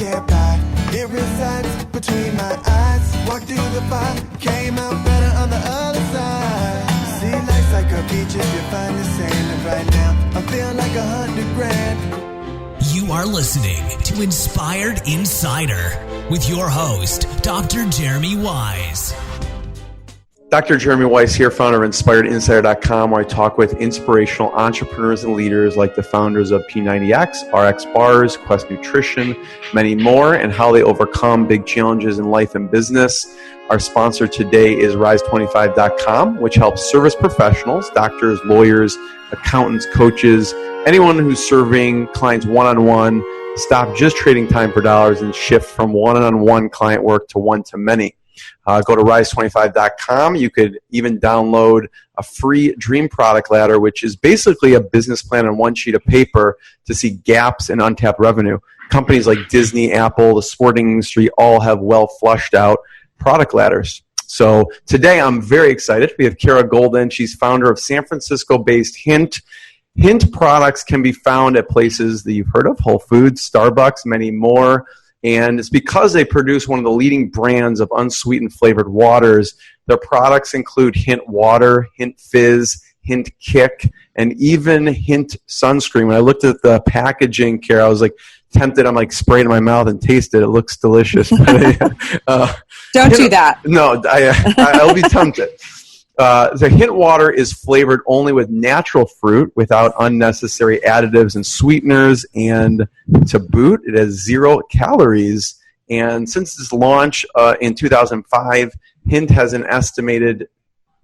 can't buy. It resides between my eyes. Walked through the fire, came out better on the other side. See, life's like a beach if you find the sand. And right now, I feel like $100,000. You are listening to Inspired Insider with your host, Dr. Jeremy Wise. Dr. Jeremy Weiss here, founder of InspiredInsider.com, where I talk with inspirational entrepreneurs and leaders like the founders of P90X, RX Bars, Quest Nutrition, many more, and how they overcome big challenges in life and business. Our sponsor today is Rise25.com, which helps service professionals, doctors, lawyers, accountants, coaches, anyone who's serving clients one-on-one, stop just trading time for dollars and shift from one-on-one client work to one-to-many. Go to Rise25.com. You could even download a free dream product ladder, which is basically a business plan on one sheet of paper to see gaps in untapped revenue. Companies like Disney, Apple, the sporting industry all have well flushed out product ladders. So today I'm very excited. We have Kara Goldin. She's founder of San Francisco-based Hint. Hint products can be found at places that you've heard of, Whole Foods, Starbucks, many more. And it's because they produce one of the leading brands of unsweetened flavored waters. Their products include Hint Water, Hint Fizz, Hint Kick, and even Hint Sunscreen. When I looked at the packaging, Kara, I was like tempted. I'm like spraying it in my mouth and taste it. It looks delicious. Don't do that. No, I'll be tempted. The Hint Water is flavored only with natural fruit without unnecessary additives and sweeteners, and to boot, it has 0 calories. And since its launch in 2005, Hint has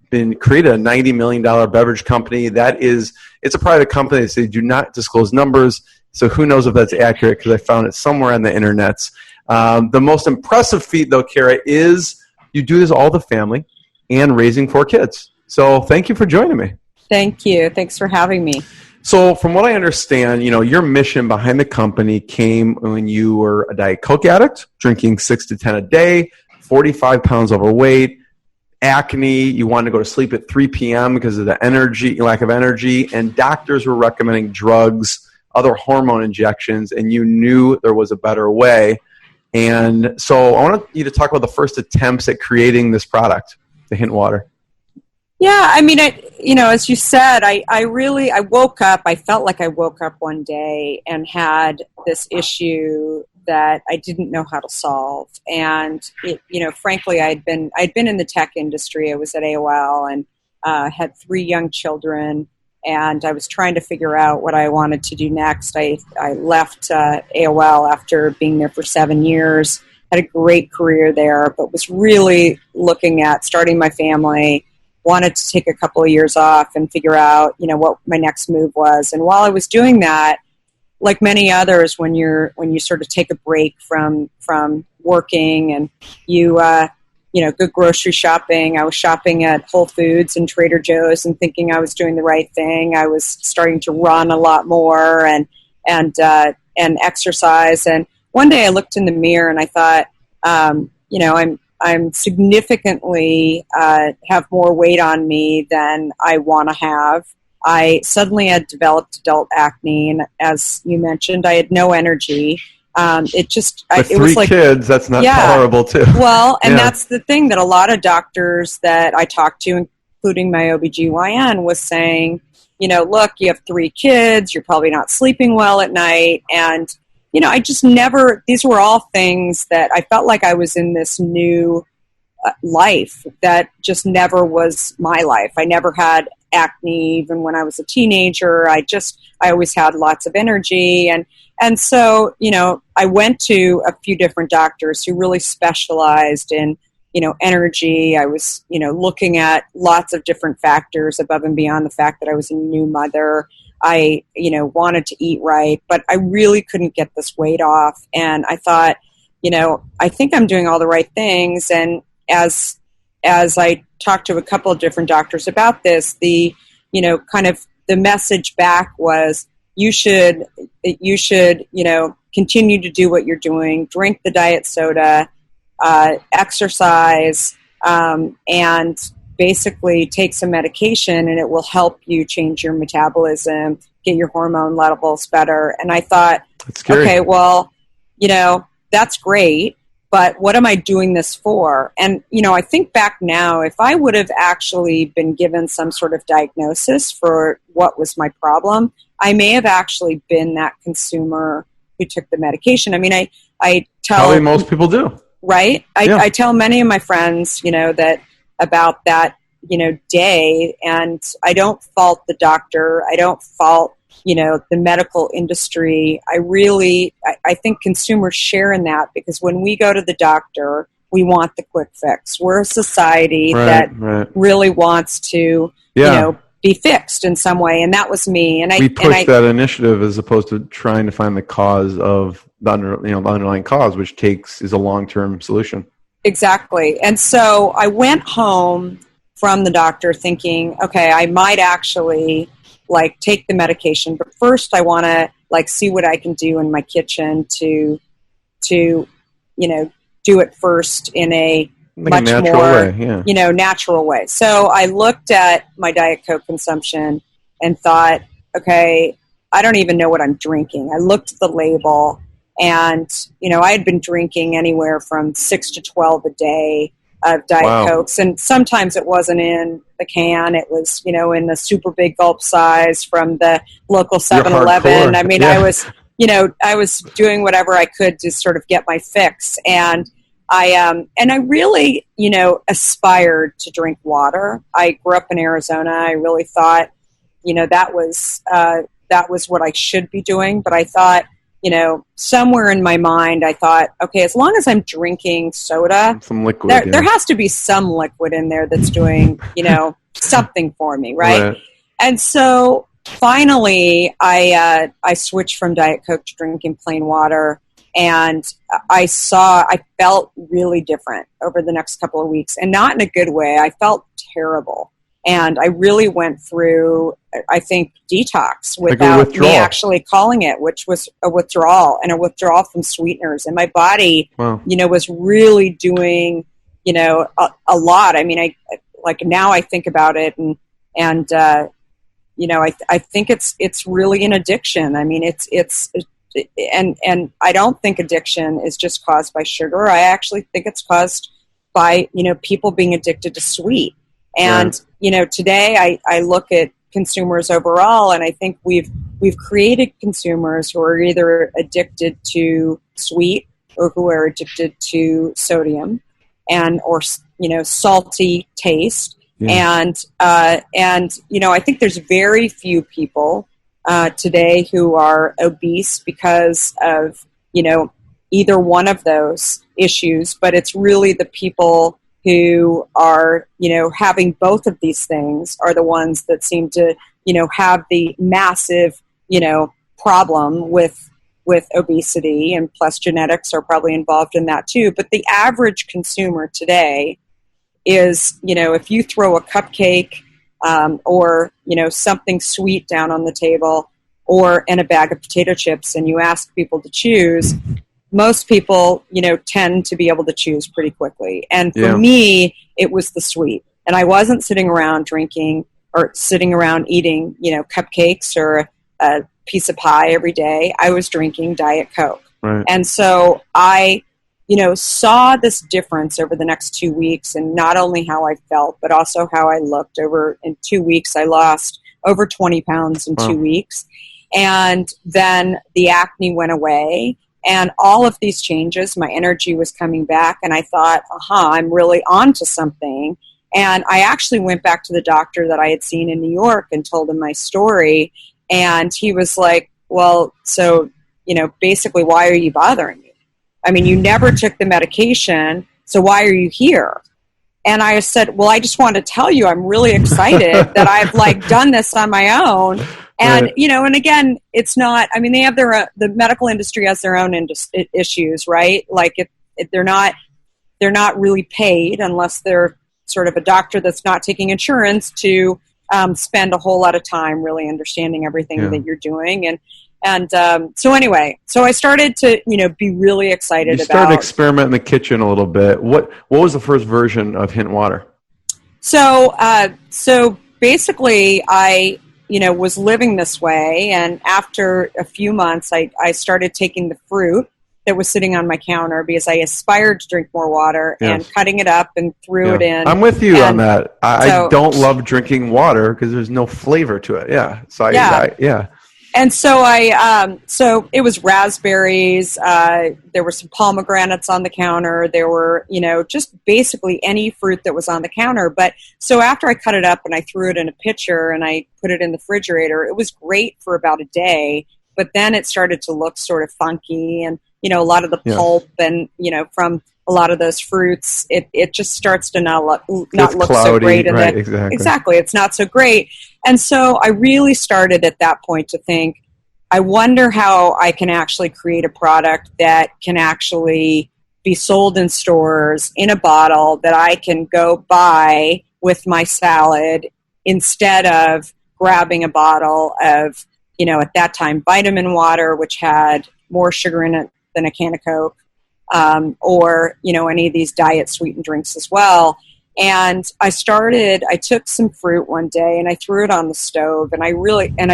been created a $90 million beverage company. It's a private company, so they do not disclose numbers, so who knows if that's accurate, because I found it somewhere on the internets. The most impressive feat, though, Kara, is you do this all the family and raising 4 kids. So thank you for joining me. Thank you. Thanks for having me. So from what I understand, your mission behind the company came when you were a Diet Coke addict, drinking 6 to 10 a day, 45 pounds overweight, acne, you wanted to go to sleep at 3 p.m. because of the lack of energy, and doctors were recommending drugs, other hormone injections, and you knew there was a better way. And so I want you to talk about the first attempts at creating this product, the Hint Water. Yeah, I mean, as you said, I woke up, I felt like I woke up one day and had this issue that I didn't know how to solve. And, frankly, I'd been in the tech industry. I was at AOL and had 3 young children, and I was trying to figure out what I wanted to do next. I left AOL after being there for 7 years, had a great career there, but was really looking at starting my family, wanted to take a couple of years off and figure out, what my next move was. And while I was doing that, like many others, when you sort of take a break from working and you go grocery shopping, I was shopping at Whole Foods and Trader Joe's and thinking I was doing the right thing. I was starting to run a lot more and exercise. And one day I looked in the mirror and I thought, I'm significantly have more weight on me than I want to have. I suddenly had developed adult acne, and as you mentioned, I had no energy. It was like 3 kids. That's not tolerable, too. Well, and that's the thing that a lot of doctors that I talked to, including my OBGYN, was saying, look, you have 3 kids, you're probably not sleeping well at night, and I just never, these were all things that I felt like I was in this new life that just never was my life. I never had acne even when I was a teenager. I always had lots of energy. And so, I went to a few different doctors who really specialized in, energy. I was, looking at lots of different factors above and beyond the fact that I was a new mother. I, wanted to eat right, but I really couldn't get this weight off. And I thought, I think I'm doing all the right things. And as I talked to a couple of different doctors about this, the message back was, you should, continue to do what you're doing, drink the diet soda, exercise, and basically take some medication, and it will help you change your metabolism, get your hormone levels better. And I thought, okay, well, that's great, but what am I doing this for? And, I think back now, if I would have actually been given some sort of diagnosis for what was my problem, I may have actually been that consumer who took the medication. I mean, I tell... Probably most people do. Right? I tell many of my friends, that about that, day, and I don't fault the doctor. I don't fault, the medical industry. I think consumers share in that, because when we go to the doctor, we want the quick fix. We're a society that really wants to, be fixed in some way, and that was me. And we push that initiative as opposed to trying to find the cause of the underlying cause, which is a long-term solution. Exactly. And so I went home from the doctor thinking, okay, I might actually take the medication, but first I want to see what I can do in my kitchen to do it first in a much natural more, way, natural way. So I looked at my Diet Coke consumption and thought, okay, I don't even know what I'm drinking. I looked at the label, and, I had been drinking anywhere from 6 to 12 a day of Diet Cokes. And sometimes it wasn't in the can. It was, in the super big gulp size from the local 7-Eleven. I mean, I was doing whatever I could to sort of get my fix. And I really, aspired to drink water. I grew up in Arizona. I really thought, that was what I should be doing. But I thought, somewhere in my mind, I thought, okay, as long as I'm drinking soda, some liquid, there has to be some liquid in there that's doing, something for me, right? And so finally, I switched from Diet Coke to drinking plain water. And I felt really different over the next couple of weeks, and not in a good way. I felt terrible. And I really went through, I think, detox without me actually calling it, which was a withdrawal, and a withdrawal from sweeteners. And my body, was really doing, a lot. I mean, now I think about it, and I think it's really an addiction. I mean, and I don't think addiction is just caused by sugar. I actually think it's caused by, people being addicted to sweet. And, today I look at consumers overall, and I think we've created consumers who are either addicted to sweet or who are addicted to sodium or salty taste. And I think there's very few people today who are obese because of, either one of those issues, but it's really the people who are, having both of these things are the ones that seem to, have the massive, problem with obesity, and plus genetics are probably involved in that too. But the average consumer today is, if you throw a cupcake or, something sweet down on the table and a bag of potato chips, and you ask people to choose, most people, tend to be able to choose pretty quickly. And for me, it was the sweet. And I wasn't sitting around drinking or sitting around eating, cupcakes or a piece of pie every day. I was drinking Diet Coke. Right. And so I, saw this difference over the next 2 weeks, and not only how I felt, but also how I looked. In 2 weeks, I lost over 20 pounds in 2 weeks. And then the acne went away. And all of these changes, my energy was coming back, and I thought, I'm really on to something. And I actually went back to the doctor that I had seen in New York and told him my story. And he was like, well, so, basically, why are you bothering me? I mean, you never took the medication, so why are you here? And I said, well, I just want to tell you, I'm really excited that I've done this on my own. And, and again, it's not, I mean, they have the medical industry has their own issues, right? They're not really paid unless they're sort of a doctor that's not taking insurance to spend a whole lot of time really understanding everything that you're doing. And so anyway, so I started to, be really excited about. You started experimenting in the kitchen a little bit. What was the first version of Hint Water? So basically I, was living this way. And after a few months, I started taking the fruit that was sitting on my counter because I aspired to drink more water, and cutting it up and threw it in. I'm with you on that. I don't love drinking water because there's no flavor to it. Yeah. So And so so it was raspberries. There were some pomegranates on the counter. There were, just basically any fruit that was on the counter. But so after I cut it up and I threw it in a pitcher and I put it in the refrigerator, it was great for about a day. But then it started to look sort of funky, and a lot of the pulp and from a lot of those fruits, it just starts to not look cloudy, so great. And right, exactly, it's not so great. And so I really started at that point to think, I wonder how I can actually create a product that can actually be sold in stores in a bottle that I can go buy with my salad instead of grabbing a bottle of, at that time, vitamin water, which had more sugar in it than a can of Coke, or, any of these diet sweetened drinks as well. And I took some fruit one day and I threw it on the stove, and I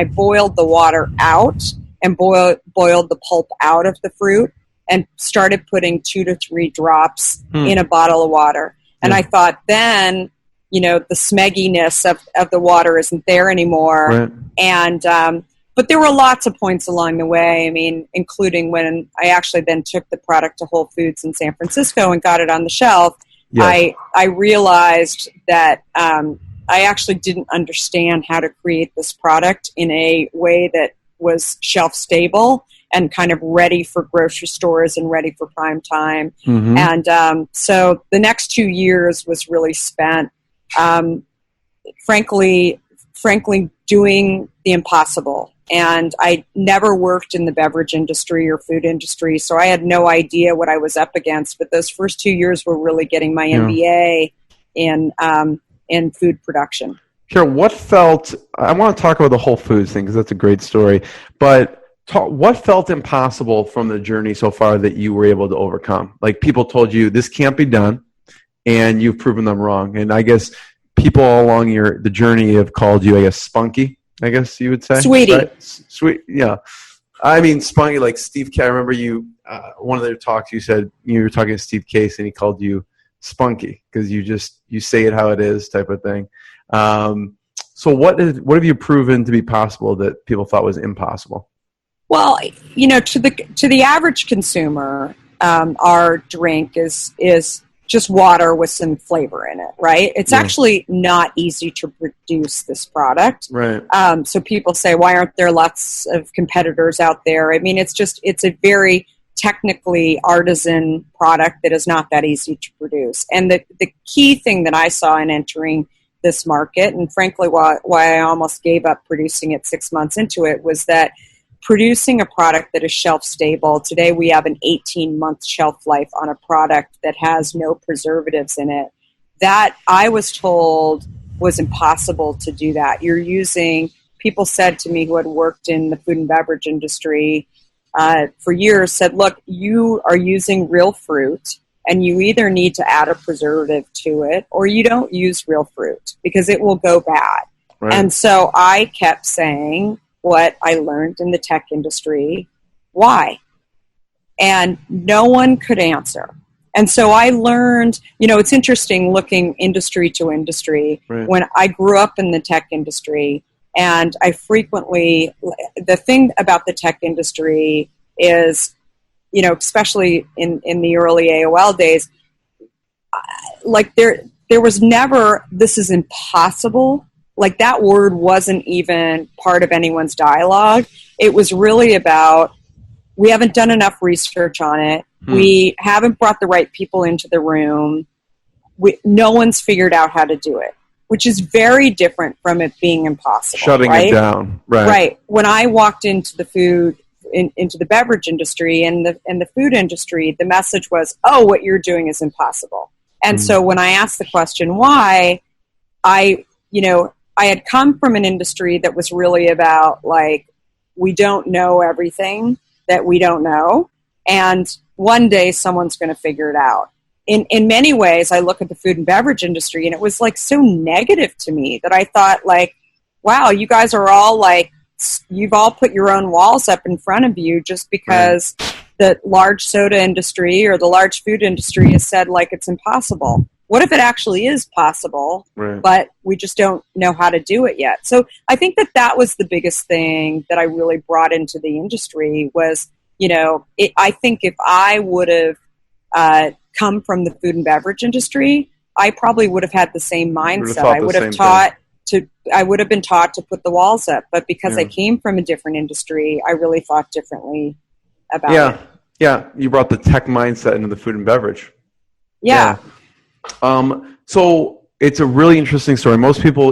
boiled the water out and boiled the pulp out of the fruit and started putting 2 to 3 drops in a bottle of water. And I thought then, the smegginess of the water isn't there anymore. Right. And, but there were lots of points along the way, including when I actually then took the product to Whole Foods in San Francisco and got it on the shelf. Yes. I realized that I actually didn't understand how to create this product in a way that was shelf stable and kind of ready for grocery stores and ready for prime time. Mm-hmm. And so the next 2 years was really spent, frankly, doing the impossible. And I never worked in the beverage industry or food industry, so I had no idea what I was up against. But those first 2 years were really getting my MBA in food production. Kara, I want to talk about the Whole Foods thing because that's a great story, but what felt impossible from the journey so far that you were able to overcome? Like, people told you this can't be done, and you've proven them wrong. And I guess people all along the journey have called you, spunky, I guess you would say. Sweetie. Right? Sweet, yeah. Spunky, like Steve K. I remember you, one of their talks, you said you were talking to Steve Case and he called you spunky because you say it how it is type of thing. So what have you proven to be possible that people thought was impossible? Well, to the average consumer, our drink is just water with some flavor in it, right? It's actually not easy to produce this product. Right. So people say, why aren't there lots of competitors out there? It's a very technically artisan product that is not that easy to produce. And the key thing that I saw in entering this market, and frankly why I almost gave up producing it 6 months into it, was that producing a product that is shelf stable. Today we have an 18-month shelf life on a product that has no preservatives in it. That I was told was impossible to do that. People said to me who had worked in the food and beverage industry for years, said, look, you are using real fruit and you either need to add a preservative to it or you don't use real fruit because it will go bad. Right. And so I kept saying what I learned in the tech industry, why? And no one could answer. And so I learned, it's interesting looking industry to industry. Right. When I grew up in the tech industry, and the thing about the tech industry is, especially in the early AOL days, like there was never, this is impossible. Like that word wasn't even part of anyone's dialogue. It was really about, we haven't done enough research on it. We haven't brought the right people into the room. No one's figured out how to do it, which is very different from it being impossible. Shutting it down. Right. Right. When I walked into the into the beverage industry and the food industry, the message was, oh, what you're doing is impossible. And so when I asked the question why, I had come from an industry that was really about, like, we don't know everything that we don't know, and one day someone's going to figure it out. In many ways, I look at the food and beverage industry, and it was like so negative to me that I thought, like, wow, you guys are all like, you've all put your own walls up in front of you just because the large soda industry or the large food industry has said like it's impossible. What if it actually is possible, Right. but we just don't know how to do it yet? So I think that was the biggest thing that I really brought into the industry was, I think if I would have come from the food and beverage industry, I probably would have had the same mindset. I would have been taught to put the walls up, but because I came from a different industry, I really thought differently about it. Yeah. You brought the tech mindset into the food and beverage. Yeah. So it's a really interesting story. Most people,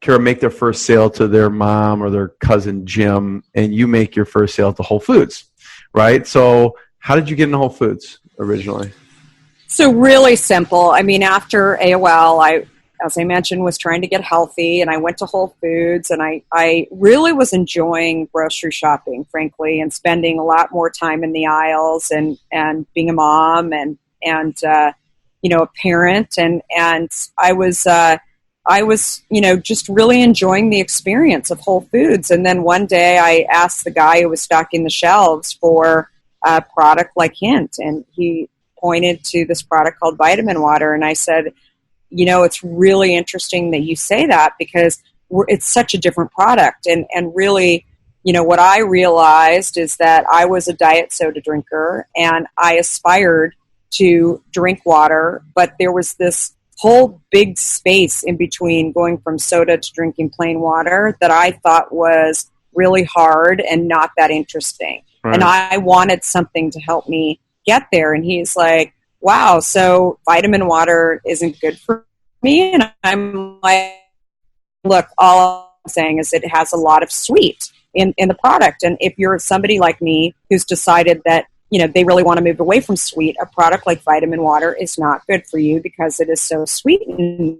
Kara, make their first sale to their mom or their cousin Jim, and you make your first sale to Whole Foods, right? So how did you get into Whole Foods originally? So really simple. I mean, after AOL, as I mentioned, was trying to get healthy, and I went to Whole Foods, and I really was enjoying grocery shopping, frankly, and spending a lot more time in the aisles and being a mom and a parent, and I was just really enjoying the experience of Whole Foods. And then one day I asked the guy who was stocking the shelves for a product like Hint, and he pointed to this product called vitamin water, and I said, it's really interesting that you say that because it's such a different product. And really, what I realized is that I was a diet soda drinker and I aspired to drink water, but there was this whole big space in between going from soda to drinking plain water that I thought was really hard and not that interesting. Right. And I wanted something to help me get there. And he's like, wow, so vitamin water isn't good for me? And I'm like, look, all I'm saying is it has a lot of sweet in the product. And if you're somebody like me who's decided that they really want to move away from sweet, a product like vitamin water is not good for you because it is so sweetened.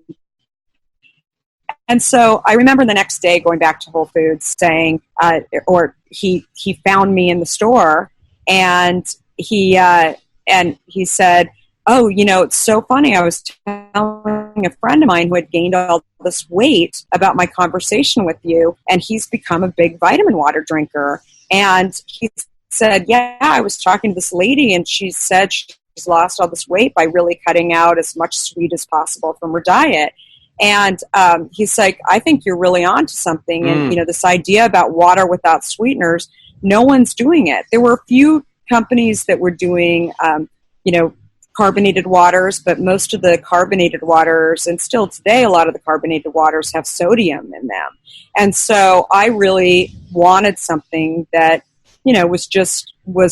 And so I remember the next day going back to Whole Foods saying, or he found me in the store, and he said, oh, it's so funny. I was telling a friend of mine who had gained all this weight about my conversation with you, and he's become a big vitamin water drinker. And he said, yeah, I was talking to this lady, and she said she's lost all this weight by really cutting out as much sweet as possible from her diet. And he's like, I think you're really onto something. And, this idea about water without sweeteners, no one's doing it. There were a few companies that were doing, carbonated waters, but most of the carbonated waters, and still today, a lot of the carbonated waters have sodium in them. And so I really wanted something that, was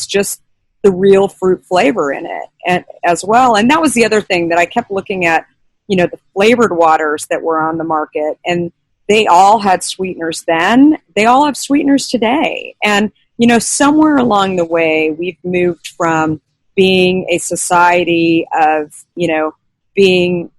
just the real fruit flavor in it and as well. And that was the other thing that I kept looking at, the flavored waters that were on the market, and they all had sweeteners then. They all have sweeteners today. And, somewhere along the way, we've moved from being a society of, being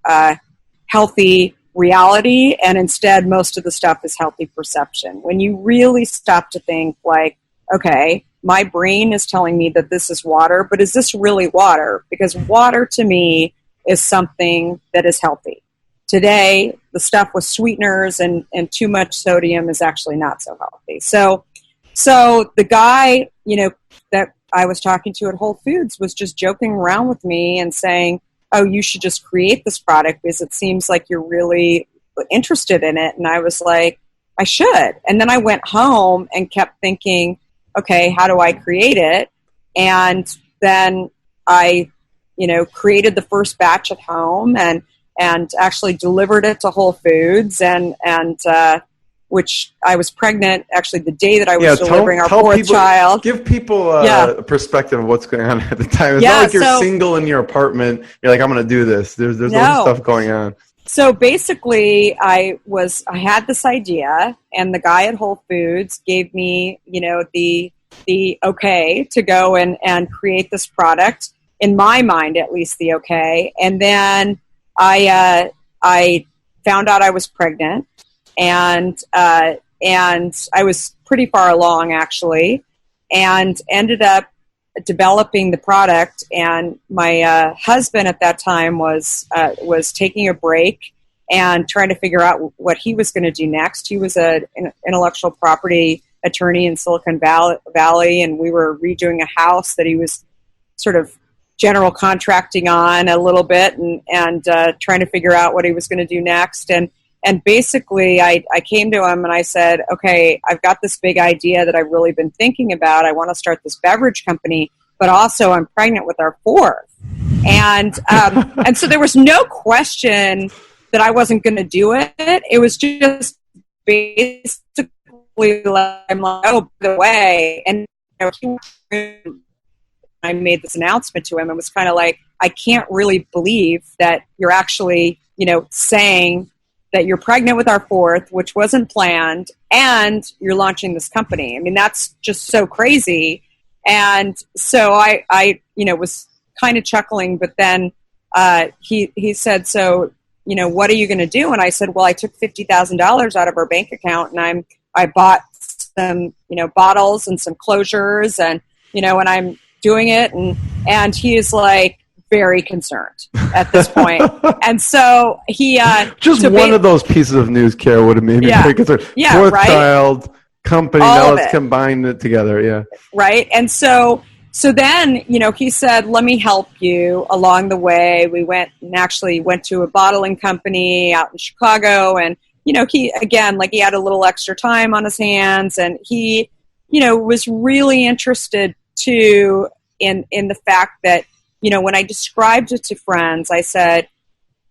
healthy reality, and instead most of the stuff is healthy perception. When you really stop to think like, okay, my brain is telling me that this is water, but is this really water? Because water to me is something that is healthy. Today, the stuff with sweeteners and too much sodium is actually not so healthy. So the guy, that I was talking to at Whole Foods was just joking around with me and saying, oh, you should just create this product because it seems like you're really interested in it. And I was like, I should. And then I went home and kept thinking, okay, how do I create it? And then I, created the first batch at home and actually delivered it to Whole Foods and which I was pregnant actually the day that I was delivering our fourth child. Give people a perspective of what's going on at the time. It's not like you're single in your apartment. You're like, I'm going to do this. There's all this stuff going on. So basically, I had this idea, and the guy at Whole Foods gave me, the okay to go and create this product. In my mind, at least the okay. And then I found out I was pregnant. And I was pretty far along actually, and ended up developing the product. And my husband at that time was taking a break and trying to figure out what he was going to do next. He was an intellectual property attorney in Silicon Valley, and we were redoing a house that he was sort of general contracting on a little bit, and trying to figure out what he was going to do next. And basically, I came to him and I said, okay, I've got this big idea that I've really been thinking about. I want to start this beverage company, but also I'm pregnant with our fourth. And so there was no question that I wasn't going to do it. It was just basically like, I'm like, oh, by the way. And I made this announcement to him and was kind of like, I can't really believe that you're actually, saying that you're pregnant with our fourth, which wasn't planned, and you're launching this company. I mean, that's just so crazy. And so I was kind of chuckling, but then he said, so, what are you going to do? And I said, well, I took $50,000 out of our bank account, and I bought some, bottles and some closures, and, and I'm doing it. And he is like very concerned at this point. And so he, one of those pieces of news, Kara, would have made me very concerned. Yeah, fourth right? child, company, All now of let's combine it together. Yeah. Right. And so then, he said, let me help you along the way. We went to a bottling company out in Chicago, and, he had a little extra time on his hands, and he, was really interested too in the fact that, when I described it to friends, I said,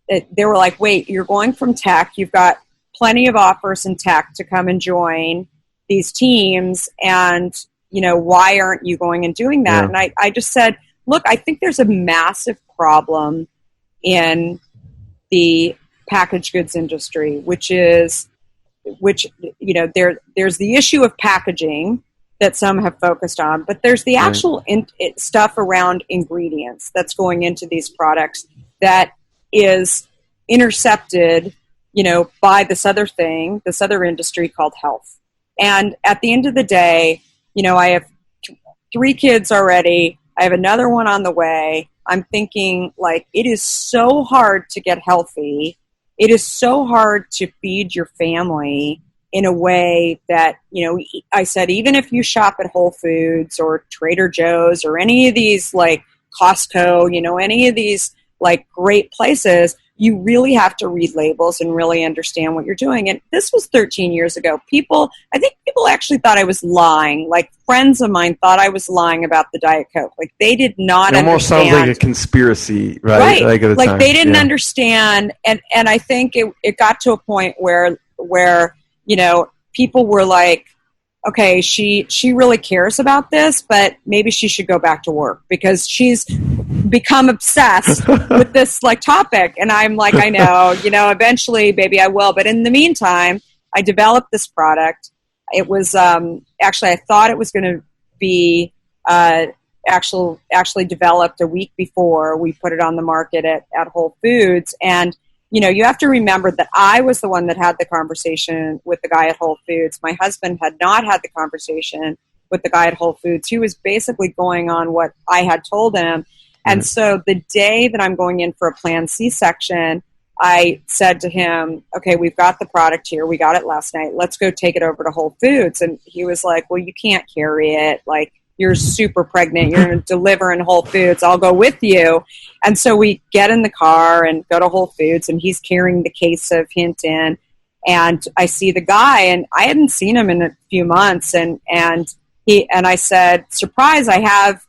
they were like, wait, you're going from tech, you've got plenty of offers in tech to come and join these teams, and why aren't you going and doing that? Yeah. And I just said, look, I think there's a massive problem in the packaged goods industry, which there's the issue of packaging that some have focused on, but there's the actual stuff around ingredients that's going into these products that is intercepted, by this other industry called health. And at the end of the day, I have 3 kids already. I have another one on the way. I'm thinking, like, it is so hard to get healthy. It is so hard to feed your family in a way that, I said, even if you shop at Whole Foods or Trader Joe's or any of these, like Costco, any of these, like, great places, you really have to read labels and really understand what you're doing. And this was 13 years ago. I think people actually thought I was lying. Like, friends of mine thought I was lying about the Diet Coke. Like, they did not understand. It almost sounds like a conspiracy, right? Like, at the time. They didn't understand. And I think it got to a point where people were like, okay, she really cares about this, but maybe she should go back to work because she's become obsessed with this, like, topic. And I'm like, I know, eventually, baby, I will. But in the meantime, I developed this product. It was actually, I thought it was going to be actually developed a week before we put it on the market at Whole Foods. And you have to remember that I was the one that had the conversation with the guy at Whole Foods. My husband had not had the conversation with the guy at Whole Foods. He was basically going on what I had told him. And so the day that I'm going in for a planned C-section, I said to him, okay, we've got the product here. We got it last night. Let's go take it over to Whole Foods. And he was like, well, you can't carry it. Like, you're super pregnant. You're going to deliver in Whole Foods. I'll go with you. And so we get in the car and go to Whole Foods, and he's carrying the case of Hint in. And I see the guy, and I hadn't seen him in a few months. And I said, surprise, I have,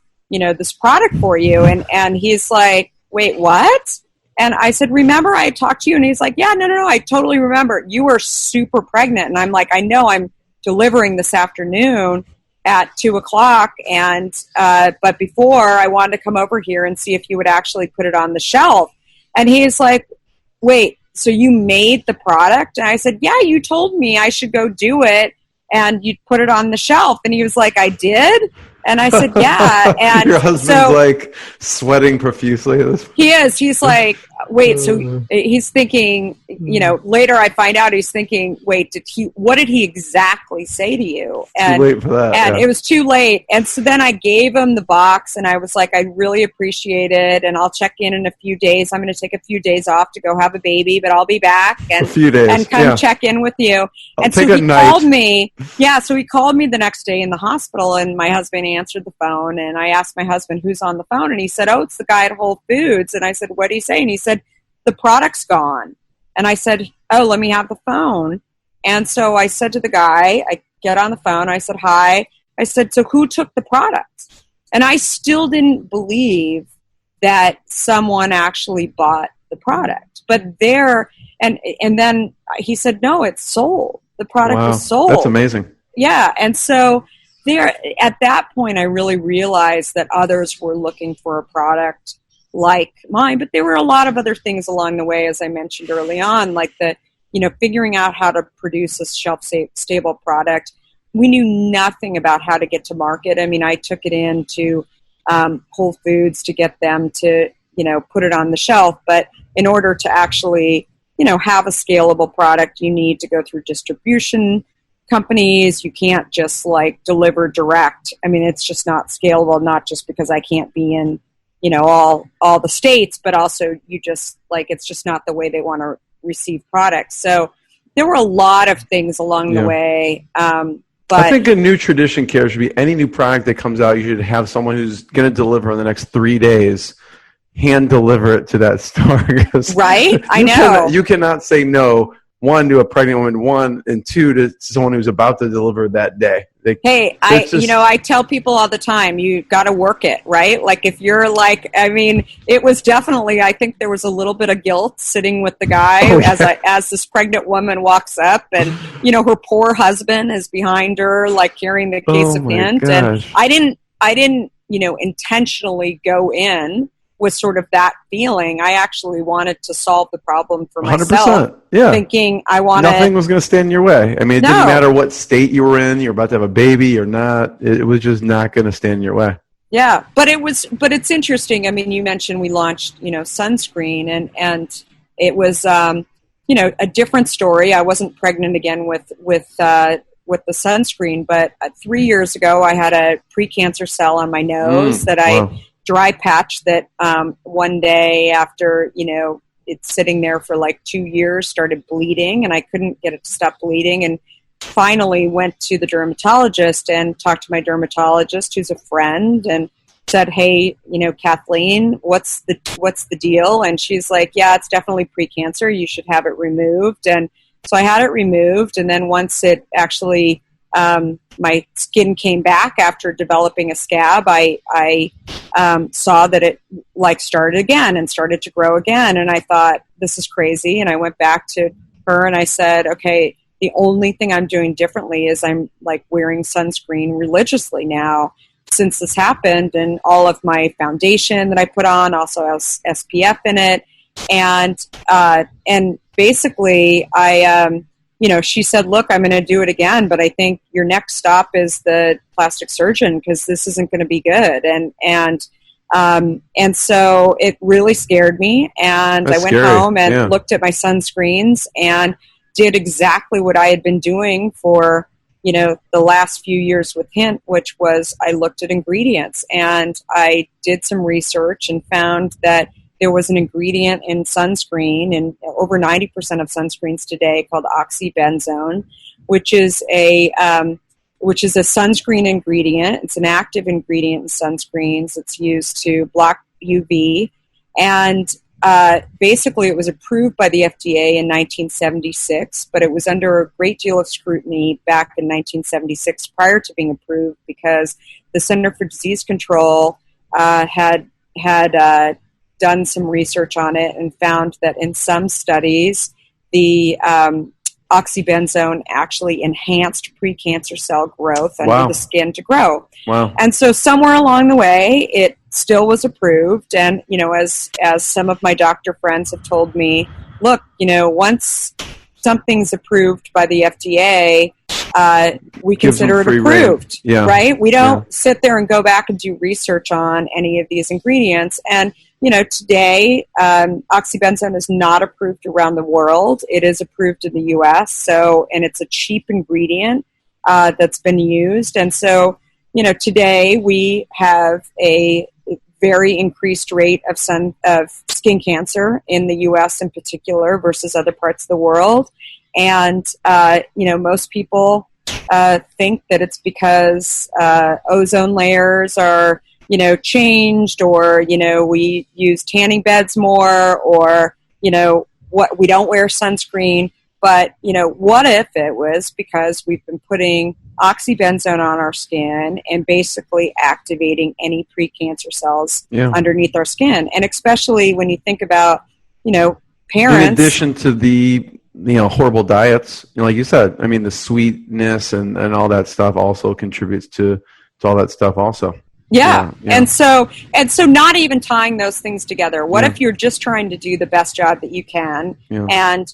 this product for you. And he's like, wait, what? And I said, remember I talked to you? And he's like, yeah, no, I totally remember. You were super pregnant. And I'm like, I know, I'm delivering this afternoon at 2:00. And, but before, I wanted to come over here and see if you would actually put it on the shelf. And he's like, wait, so you made the product? And I said, yeah, you told me I should go do it and you'd put it on the shelf. And he was like, I did? And I said, yeah. And your husband's so like sweating profusely at this point. he is. He's like, wait. So he's thinking, later I find out he's thinking, wait, what did he exactly say to you? And, Too late for that. and it was too late. And so then I gave him the box, and I was like, I really appreciate it, and I'll check in a few days. I'm going to take a few days off to go have a baby, but I'll be back and a few days. And come check in with you. I'll and take so a he night. called me. Yeah, so he called me the next day in the hospital, and my husband answered the phone, and I asked my husband who's on the phone, and he said, oh, it's the guy at Whole Foods. And I said, what did he say? And he said, the product's gone. And I said, oh, let me have the phone. And so I said to the guy, I get on the phone, I said, hi. I said, so who took the product? And I still didn't believe that someone actually bought the product. But and then he said, no, it's sold. The product is sold. That's amazing. Yeah. And so at that point, I really realized that others were looking for a product like mine, but there were a lot of other things along the way, as I mentioned early on, like figuring out how to produce a shelf-stable product. We knew nothing about how to get to market. I mean, I took it into Whole Foods to get them to, put it on the shelf. But in order to actually, have a scalable product, you need to go through distribution companies. You can't just deliver direct. I mean, it's just not scalable, not just because I can't be in all the states, but also it's just not the way they want to receive products. So there were a lot of things along the way. But I think a new tradition, Kara, should be any new product that comes out, you should have someone who's going to deliver in the next 3 days, hand deliver it to that store. Right? I know. You cannot say no, one, to a pregnant woman, and two, to someone who's about to deliver that day. I tell people all the time, you got to work it, right? Like if you're it was definitely, I think there was a little bit of guilt sitting with the guy as this pregnant woman walks up, and, her poor husband is behind her, carrying the case of Hint. Gosh. And I didn't, intentionally go in with sort of that feeling. I actually wanted to solve the problem for myself. 100%. Yeah. Thinking I wanted... Nothing was going to stand in your way. I mean, it didn't matter what state you were in, you're about to have a baby or not. It was just not going to stand in your way. Yeah, but it's interesting. I mean, you mentioned we launched, sunscreen, and it was, a different story. I wasn't pregnant again with the sunscreen, but 3 years ago I had a precancer cell on my nose that I dry patch that one day after, it's sitting there for 2 years, started bleeding, and I couldn't get it to stop bleeding, and finally went to the dermatologist and talked to my dermatologist, who's a friend, and said, hey, Kathleen, what's the deal? And she's like, yeah, it's definitely precancer. You should have it removed. And so I had it removed, and then once it actually my skin came back after developing a scab, I saw that it started again and started to grow again. And I thought, this is crazy. And I went back to her and I said, okay, the only thing I'm doing differently is I'm wearing sunscreen religiously now since this happened. And all of my foundation that I put on also has SPF in it. And basically she said, look, I'm going to do it again, but I think your next stop is the plastic surgeon, because this isn't going to be good. And so it really scared me. And I went home and looked at my sunscreens and did exactly what I had been doing for, the last few years with Hint, which was I looked at ingredients, and I did some research and found that there was an ingredient in sunscreen, and over 90% of sunscreens today, called oxybenzone, which is a sunscreen ingredient. It's an active ingredient in sunscreens. It's used to block UV, and basically it was approved by the FDA in 1976, but it was under a great deal of scrutiny back in 1976 prior to being approved, because the Center for Disease Control had done some research on it and found that in some studies, the oxybenzone actually enhanced precancer cell growth under the skin to grow. Wow. And so somewhere along the way, it still was approved. And, as some of my doctor friends have told me, look, once something's approved by the FDA, we Gives them consider it free rein. approved, Yeah. right? We don't sit there and go back and do research on any of these ingredients. And, today, oxybenzone is not approved around the world. It is approved in the U.S., and it's a cheap ingredient that's been used. And so, today we have a very increased rate of skin cancer in the U.S. in particular versus other parts of the world. And, most people think that it's because ozone layers are, changed, or, we use tanning beds more, or, what we don't wear sunscreen. But, what if it was because we've been putting oxybenzone on our skin and basically activating any precancer cells underneath our skin? And especially when you think about, parents. In addition to the, horrible diets, like you said, I mean, the sweetness and all that stuff also contributes to all that stuff also. Yeah. And so not even tying those things together. What if you're just trying to do the best job that you can, and,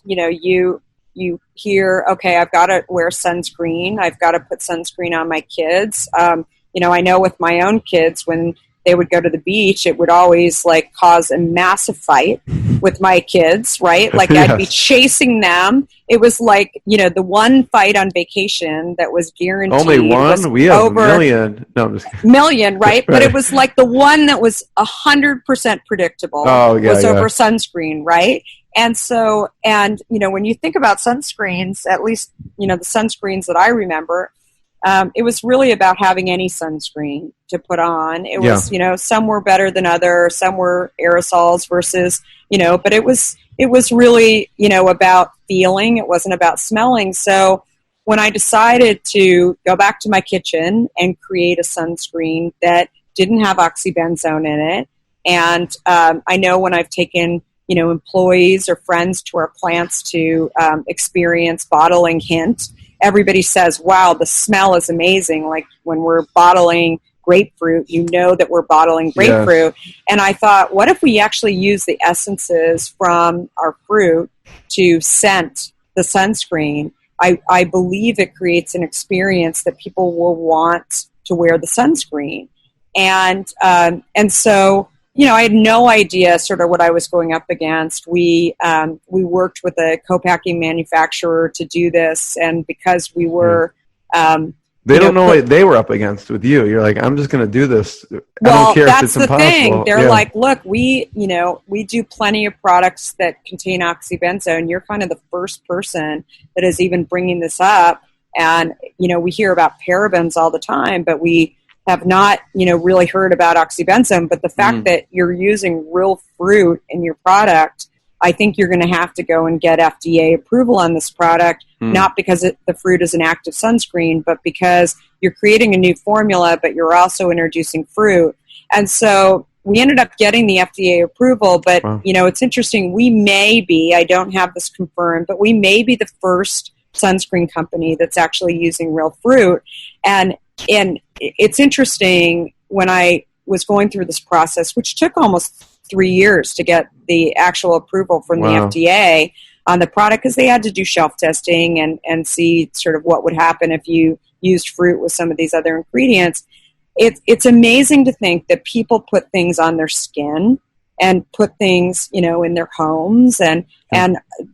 you hear, okay, I've got to wear sunscreen. I've got to put sunscreen on my kids. I know with my own kids, when they would go to the beach, it would always cause a massive fight with my kids, right? Like I'd be chasing them. It was the one fight on vacation that was guaranteed. Only one? We have over a million. No, I'm just kidding. Million, right? But it was the one that was 100% predictable was over sunscreen, right? And so, when you think about sunscreens, at least, the sunscreens that I remember, it was really about having any sunscreen to put on. It was, some were better than others, some were aerosols versus, but it was really, about feeling. It wasn't about smelling. So when I decided to go back to my kitchen and create a sunscreen that didn't have oxybenzone in it, and I know when I've taken employees or friends to our plants to experience bottling Hint, everybody says, wow, the smell is amazing. Like when we're bottling grapefruit, that we're bottling grapefruit. Yes. And I thought, what if we actually use the essences from our fruit to scent the sunscreen? I believe it creates an experience that people will want to wear the sunscreen. And so, I had no idea sort of what I was going up against. We worked with a co-packing manufacturer to do this, and because we were, they don't know what they were up against with you. You're like, I'm just going to do this. I don't care if it's impossible. That's the thing. They're like, look, we do plenty of products that contain oxybenzone. You're kind of the first person that is even bringing this up, and we hear about parabens all the time, but we have not, really heard about oxybenzone. But the fact that you're using real fruit in your product, I think you're going to have to go and get FDA approval on this product, not because the fruit is an active sunscreen, but because you're creating a new formula, but you're also introducing fruit. And so we ended up getting the FDA approval, but, it's interesting. We may be, I don't have this confirmed, but we may be the first sunscreen company that's actually using real fruit. And it's interesting, when I was going through this process, which took almost 3 years to get the actual approval from the FDA on the product, because they had to do shelf testing and see sort of what would happen if you used fruit with some of these other ingredients. It's amazing to think that people put things on their skin and put things, in their homes and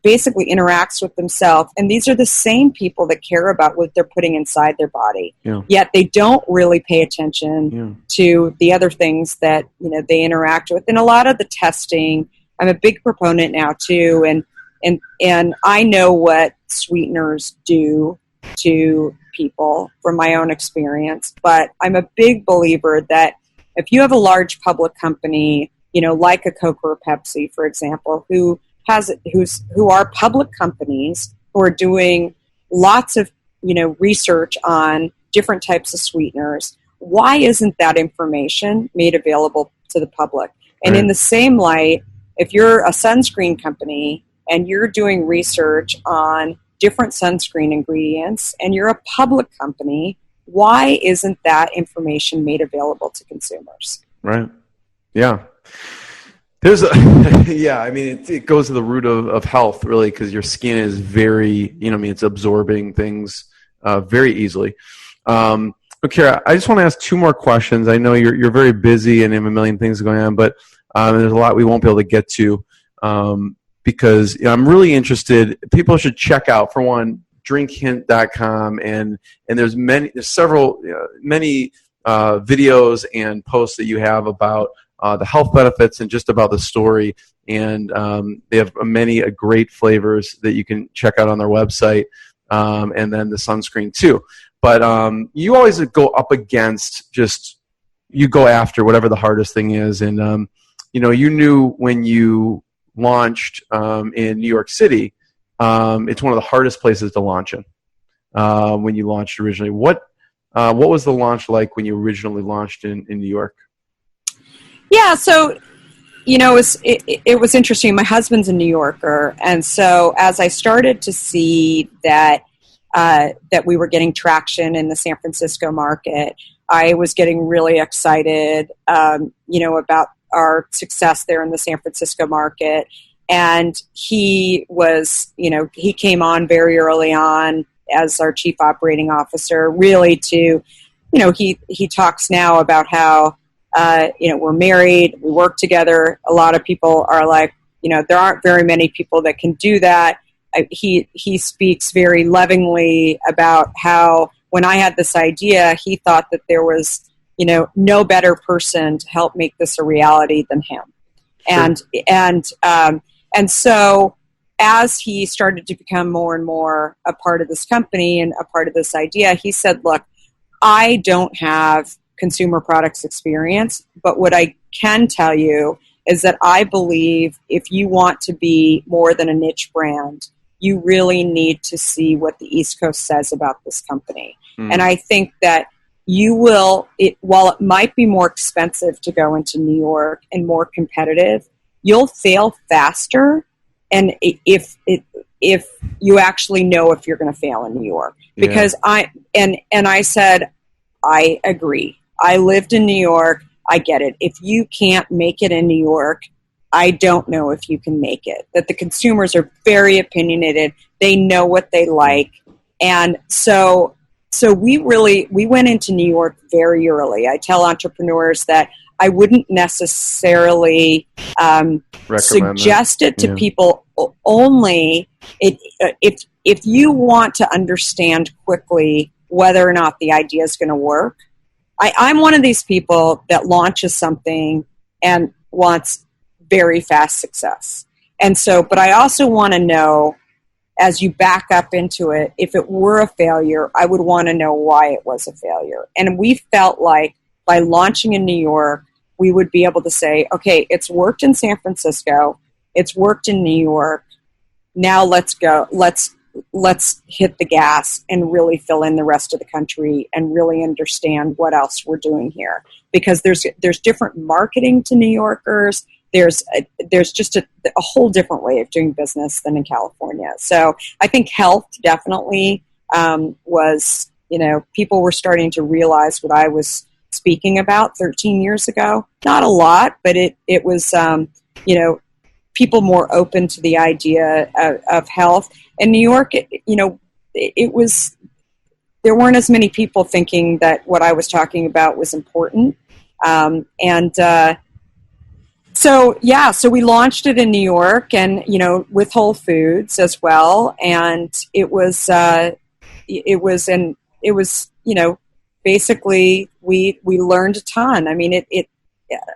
basically interacts with themselves. And these are the same people that care about what they're putting inside their body. Yeah. Yet they don't really pay attention to the other things that, they interact with. And a lot of the testing, I'm a big proponent now too. And I know what sweeteners do to people from my own experience, but I'm a big believer that if you have a large public company, like a Coke or a Pepsi, for example, who are public companies who are doing lots of, research on different types of sweeteners, why isn't that information made available to the public? And in the same light, if you're a sunscreen company and you're doing research on different sunscreen ingredients and you're a public company, why isn't that information made available to consumers? Right. Yeah. There's it goes to the root of health, really, because your skin is very, it's absorbing things very easily. Kara, I just want to ask two more questions. I know you're very busy and have a million things going on, but there's a lot we won't be able to get to because I'm really interested. People should check out, for one, drinkhint.com, and there's several many videos and posts that you have about the health benefits and just about the story. And they have many great flavors that you can check out on their website, and then the sunscreen too. But you always go up against you go after whatever the hardest thing is. And, you knew when you launched in New York City, it's one of the hardest places to launch in when you launched originally. What was the launch like when you originally launched in New York? Yeah, so, it was interesting. My husband's a New Yorker, and so as I started to see that we were getting traction in the San Francisco market, I was getting really excited, about our success there in the San Francisco market. And he was, he came on very early on as our chief operating officer, really to, he talks now about how, we're married, we work together. A lot of people are like, there aren't very many people that can do that. He speaks very lovingly about how when I had this idea, he thought that there was, no better person to help make this a reality than him. Sure. And so as he started to become more and more a part of this company and a part of this idea, he said, look, I don't have consumer products experience, but what I can tell you is that I believe if you want to be more than a niche brand, you really need to see what the East Coast says about this company. And I think that you will, while it might be more expensive to go into New York and more competitive, you'll fail faster. And if you actually know if you're going to fail in New York, because I said, I agree. I lived in New York. I get it. If you can't make it in New York, I don't know if you can make it. That the consumers are very opinionated. They know what they like. And so we went into New York very early. I tell entrepreneurs that I wouldn't necessarily suggest it to people only if you want to understand quickly whether or not the idea is going to work. I'm one of these people that launches something and wants very fast success. And so, but I also want to know, as you back up into it, if it were a failure, I would want to know why it was a failure. And we felt like by launching in New York, we would be able to say, okay, it's worked in San Francisco, it's worked in New York, now let's go, let's hit the gas and really fill in the rest of the country and really understand what else we're doing here. Because there's different marketing to New Yorkers. There's just a whole different way of doing business than in California. So I think health definitely was, people were starting to realize what I was speaking about 13 years ago. Not a lot, but it was, people more open to the idea of health. In New York, it was, there weren't as many people thinking that what I was talking about was important. So we launched it in New York and, with Whole Foods as well. And it was basically we learned a ton. I mean,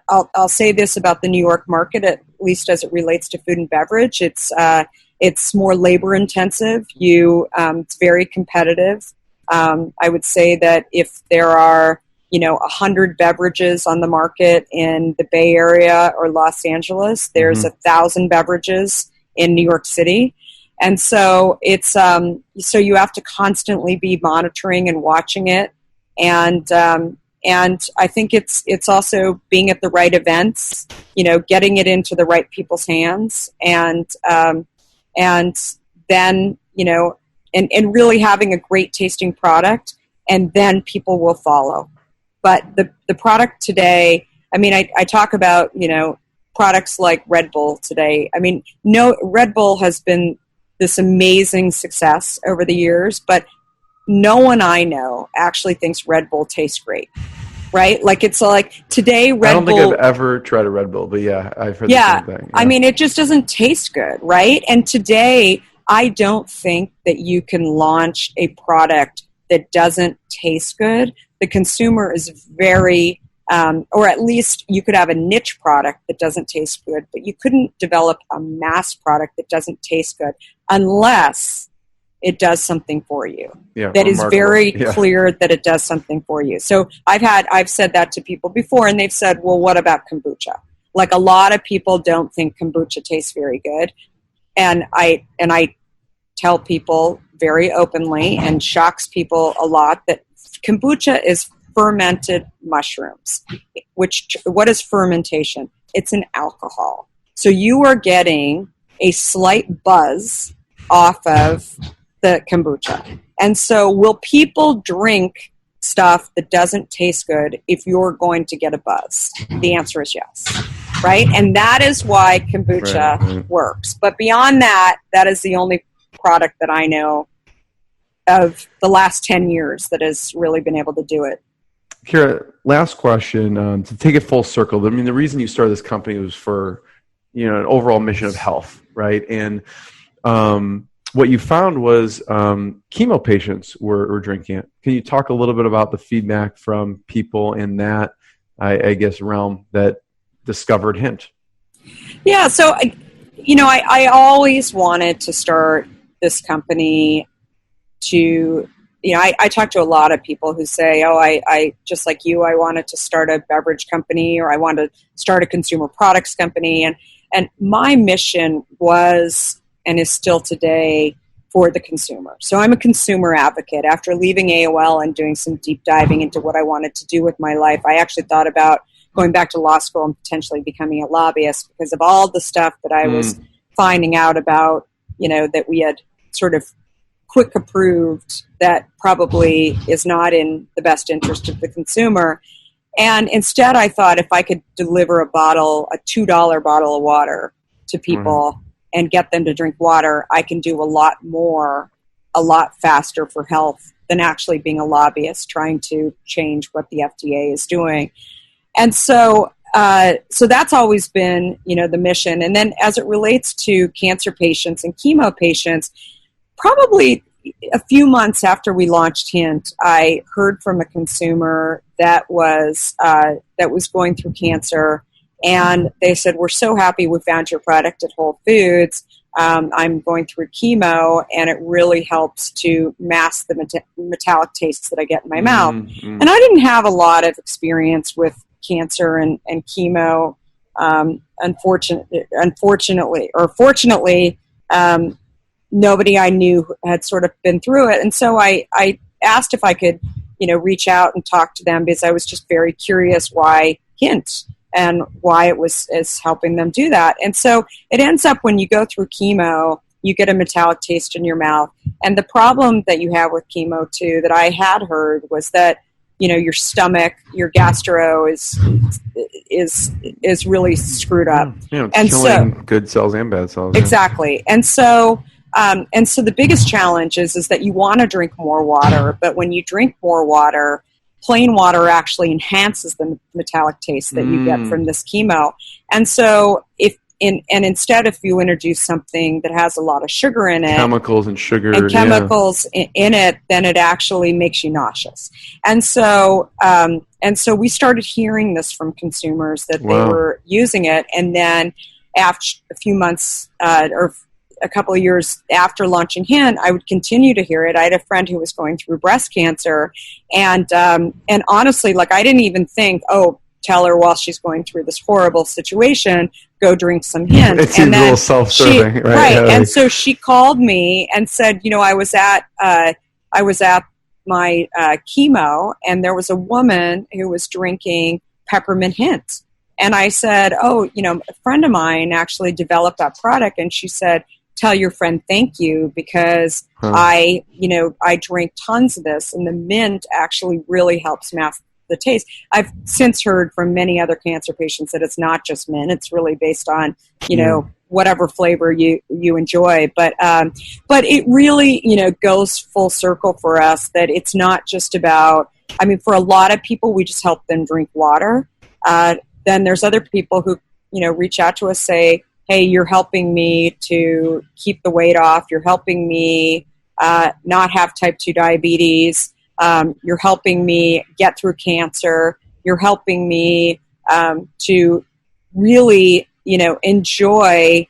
I'll say this about the New York market, at least as it relates to food and beverage. It's more labor intensive. It's very competitive. I would say that if there are, 100 beverages on the market in the Bay Area or Los Angeles, there's 1,000 beverages in New York City. And so it's, so you have to constantly be monitoring and watching it. And I think it's also being at the right events, getting it into the right people's hands, and then, and really having a great tasting product, and then people will follow. But the product today, I mean, I talk about, products like Red Bull today. I mean, Red Bull has been this amazing success over the years, but no one I know actually thinks Red Bull tastes great, right? Like, it's like today Red Bull. I don't think I've ever tried a Red Bull, but yeah, I've heard the same thing. Yeah. I mean, it just doesn't taste good, right? And today, I don't think that you can launch a product that doesn't taste good. The consumer is very, or at least you could have a niche product that doesn't taste good, but you couldn't develop a mass product that doesn't taste good unless it does something for you. Yeah, that is very clear that it does something for you. So I've said that to people before, and they've said, well, what about kombucha? Like, a lot of people don't think kombucha tastes very good. And I tell people very openly, and shocks people a lot, that kombucha is fermented mushrooms. What is fermentation? It's an alcohol. So you are getting a slight buzz off of the kombucha. And so will people drink stuff that doesn't taste good if you're going to get a buzz? The answer is yes, right? And that is why kombucha works. But beyond that, that is the only product that I know of the last 10 years that has really been able to do it. Kara, last question, to take it full circle. I mean, the reason you started this company was for, an overall mission of health, right? And what you found was chemo patients were drinking it. Can you talk a little bit about the feedback from people in that, I guess, realm that discovered Hint? Yeah, so, I always wanted to start this company to, I talk to a lot of people who say, I just like you, I wanted to start a beverage company, or I wanted to start a consumer products company. And my mission was, and is still today, for the consumer. So I'm a consumer advocate. After leaving AOL and doing some deep diving into what I wanted to do with my life, I actually thought about going back to law school and potentially becoming a lobbyist, because of all the stuff that I was finding out about, that we had sort of quick approved that probably is not in the best interest of the consumer. And instead I thought, if I could deliver a $2 bottle of water to people and get them to drink water, I can do a lot more, a lot faster for health than actually being a lobbyist trying to change what the FDA is doing. And so that's always been, the mission. And then as it relates to cancer patients and chemo patients, probably a few months after we launched Hint, I heard from a consumer that was going through cancer. And they said, we're so happy we found your product at Whole Foods. I'm going through chemo, and it really helps to mask the metallic taste that I get in my mouth. And I didn't have a lot of experience with cancer and chemo. Fortunately, nobody I knew had sort of been through it. And so I asked if I could, reach out and talk to them, because I was just very curious why Hint and why it is helping them do that. And so it ends up, when you go through chemo, you get a metallic taste in your mouth. And the problem that you have with chemo too, that I had heard, was that, your stomach, your gastro is really screwed up. And killing good cells and bad cells. Exactly. And so the biggest challenge is that you want to drink more water, but when you drink more water, plain water actually enhances the metallic taste that you get from this chemo. And so instead, if you introduce something that has a lot of sugar in it, chemicals and sugar in it, then it actually makes you nauseous. And so we started hearing this from consumers that they were using it. And then after a few months or a couple of years after launching Hint, I would continue to hear it. I had a friend who was going through breast cancer, and honestly, like, I didn't even think, tell her while she's going through this horrible situation, go drink some Hint. It seems a little self-serving, right? Yeah, and so she called me and said, I was at my chemo, and there was a woman who was drinking peppermint Hint. And I said, a friend of mine actually developed that product. And she said, tell your friend thank you, because I drink tons of this, and the mint actually really helps mask the taste. I've since heard from many other cancer patients that it's not just mint. It's really based on, whatever flavor you enjoy. But it really, goes full circle for us that it's not just about, for a lot of people, we just help them drink water. Then there's other people who, reach out to us, say, hey, you're helping me to keep the weight off. You're helping me not have type 2 diabetes. You're helping me get through cancer. You're helping me to really, enjoy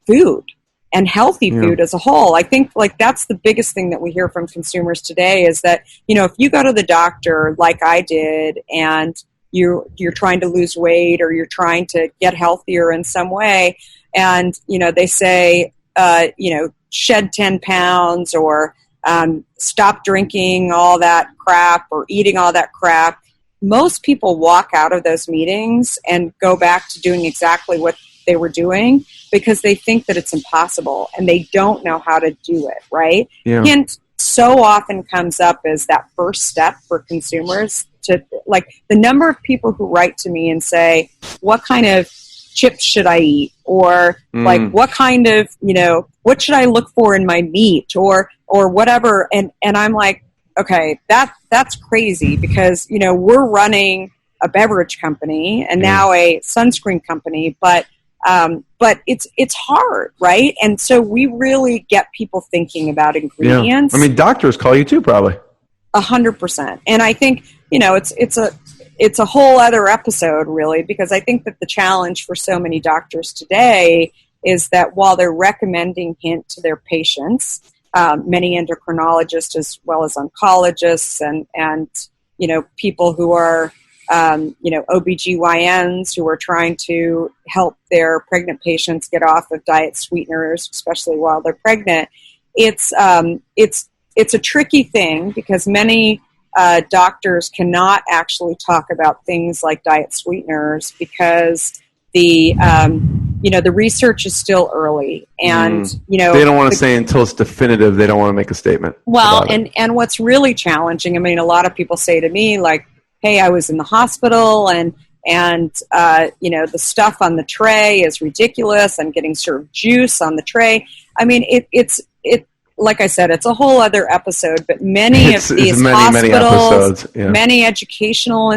food and healthy food as a whole. I think that's the biggest thing that we hear from consumers today is that, if you go to the doctor like I did and you're trying to lose weight or you're trying to get healthier in some way and, they say, shed 10 pounds or stop drinking all that crap or eating all that crap, most people walk out of those meetings and go back to doing exactly what they were doing because they think that it's impossible and they don't know how to do it, right? Yeah. Hint so often comes up as that first step for consumers to, the number of people who write to me and say, what kind of chips should I eat? Or what kind of, what should I look for in my meat or whatever? And I'm like, okay, that's crazy because, we're running a beverage company and now a sunscreen company, but it's hard, right? And so we really get people thinking about ingredients. Yeah. Doctors call you too, probably. 100%. And I think, it's a whole other episode really, because I think that the challenge for so many doctors today is that while they're recommending Hint to their patients, many endocrinologists as well as oncologists and people who are OBGYNs who are trying to help their pregnant patients get off of diet sweeteners, especially while they're pregnant. It's a tricky thing because many doctors cannot actually talk about things like diet sweeteners because the research is still early and they don't want to say until it's definitive. They don't want to make a statement. Well, and what's really challenging, a lot of people say to me like, hey, I was in the hospital and the stuff on the tray is ridiculous. I'm getting served juice on the tray. It's like I said, it's a whole other episode, but many hospitals, many educational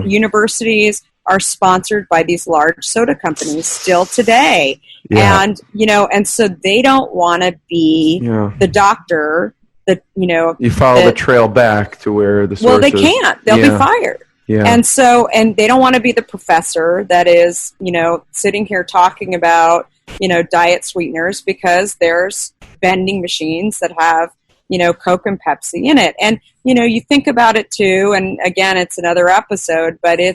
universities are sponsored by these large soda companies still today. Yeah. And so they don't want to be the doctor that, you follow the trail back to where the source well, they can't. They'll be fired. Yeah. And they don't want to be the professor that is, sitting here talking about, diet sweeteners because there's vending machines that have, Coke and Pepsi in it. And, you think about it too, and again, it's another episode, but a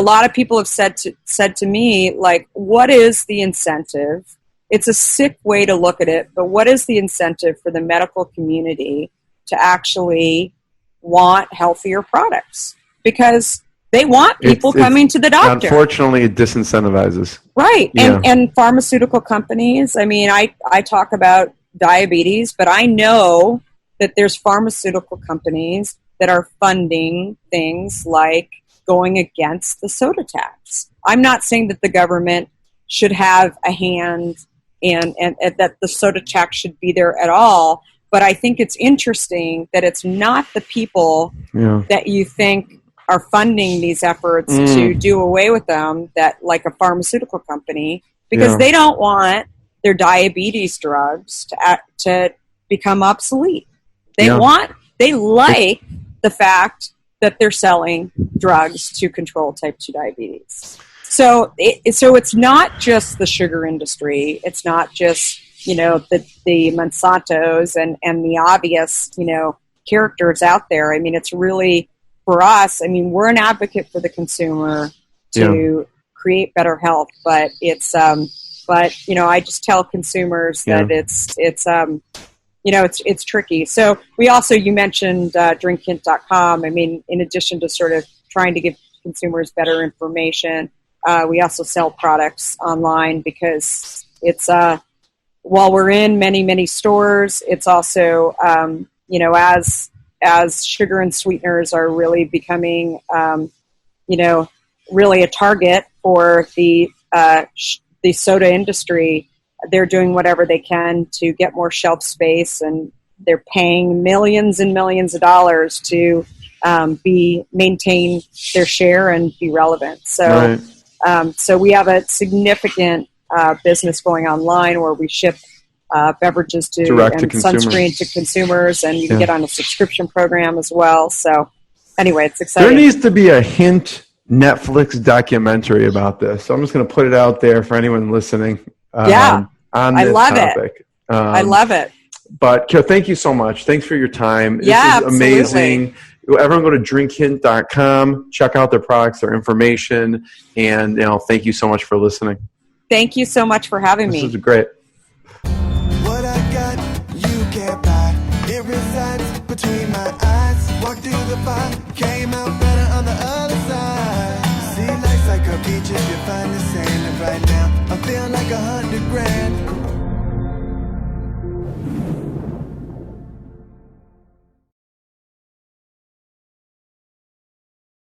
lot of people have said to me, like, what is the incentive? It's a sick way to look at it, but what is the incentive for the medical community to actually want healthier products? Because they want people coming to the doctor. Unfortunately, it disincentivizes. Right. Yeah. And pharmaceutical companies, I talk about diabetes, but I know that there's pharmaceutical companies that are funding things like going against the soda tax. I'm not saying that the government should have a hand in and that the soda tax should be there at all, but I think it's interesting that it's not the people that you think are funding these efforts to do away with them, that like a pharmaceutical company, because they don't want their diabetes drugs to become obsolete. They like the fact that they're selling drugs to control type 2 diabetes. So it's not just the sugar industry. It's not just, the Monsantos and the obvious, characters out there. It's really, for us, we're an advocate for the consumer to create better health, but it's, I just tell consumers that it's tricky. So we also, you mentioned drinkhint.com. In addition to sort of trying to give consumers better information, we also sell products online because it's, while we're in many, many stores, it's also, as sugar and sweeteners are really becoming, really a target for the the soda industry, they're doing whatever they can to get more shelf space, and they're paying millions and millions of dollars to maintain their share and be relevant. So, so we have a significant business going online where we ship beverages to direct to sunscreen to consumers, and you can get on a subscription program as well. So anyway, it's exciting. There needs to be a Hint Netflix documentary about this. So I'm just going to put it out there for anyone listening. On this topic. I love it. But Kara, thank you so much. Thanks for your time. This is amazing. Everyone go to drinkhint.com, check out their products, their information, and thank you so much for listening. Thank you so much for having me. This is great. What I got, you can't buy. It resides between my eyes. Walked through the fire, came out better on the other side. See, life's like a beach if you find the sand. And right now, I feel like $100 grand.